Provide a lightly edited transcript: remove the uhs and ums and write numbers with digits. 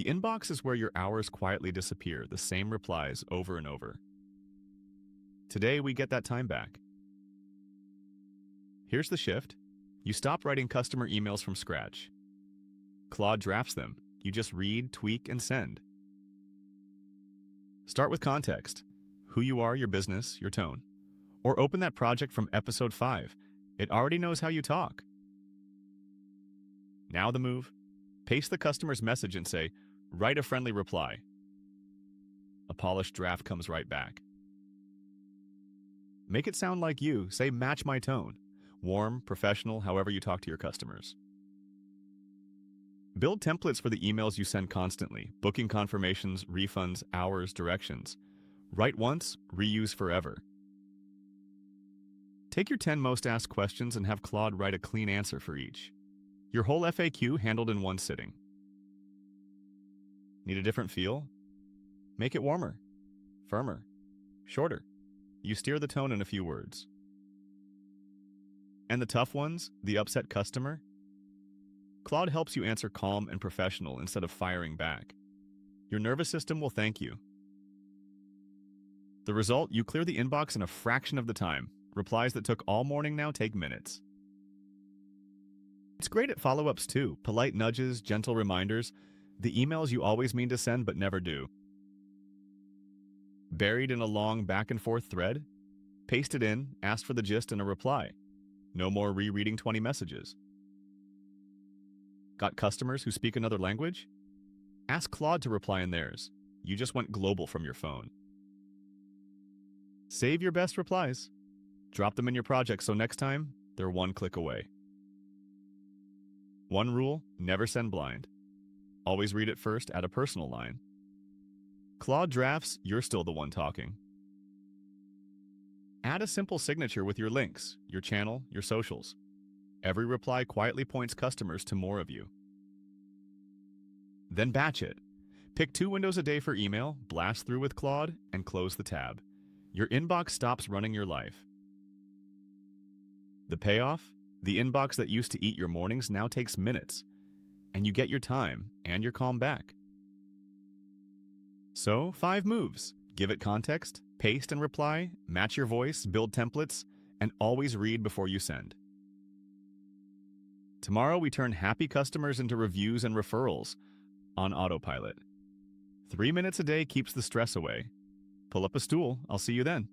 The inbox is where your hours quietly disappear, the same replies over and over. Today, we get that time back. Here's the shift. You stop writing customer emails from scratch. Claude drafts them. You just read, tweak, and send. Start with context. Who you are, your business, your tone. Or open that project from episode 5. It already knows how you talk. Now the move. Paste the customer's message and say, write a friendly reply. A polished draft comes right back. Make it sound like you. Say, match my tone. Warm, professional, however you talk to your customers. Build templates for the emails you send constantly, booking confirmations, refunds, hours, directions. Write once, reuse forever. Take your 10 most asked questions and have Claude write a clean answer for each. Your whole FAQ handled in one sitting. Need a different feel? Make it warmer, firmer, shorter. You steer the tone in a few words. And the tough ones, the upset customer? Claude helps you answer calm and professional instead of firing back. Your nervous system will thank you. The result, you clear the inbox in a fraction of the time. Replies that took all morning now take minutes. It's great at follow-ups too. Polite nudges, gentle reminders, the emails you always mean to send but never do. Buried in a long back-and-forth thread? Paste it in, ask for the gist and a reply. No more rereading 20 messages. Got customers who speak another language? Ask Claude to reply in theirs. You just went global from your phone. Save your best replies. Drop them in your project so next time, they're one click away. One rule, never send blind. Always read it first, add a personal line. Claude drafts, you're still the one talking. Add a simple signature with your links, your channel, your socials. Every reply quietly points customers to more of you. Then batch it. Pick 2 windows a day for email, blast through with Claude, and close the tab. Your inbox stops running your life. The payoff? The inbox that used to eat your mornings now takes minutes, and you get your time and your calm back. So, 5 moves. Give it context, paste and reply, match your voice, build templates, and always read before you send. Tomorrow we turn happy customers into reviews and referrals on autopilot. 3 minutes a day keeps the stress away. Pull up a stool. I'll see you then.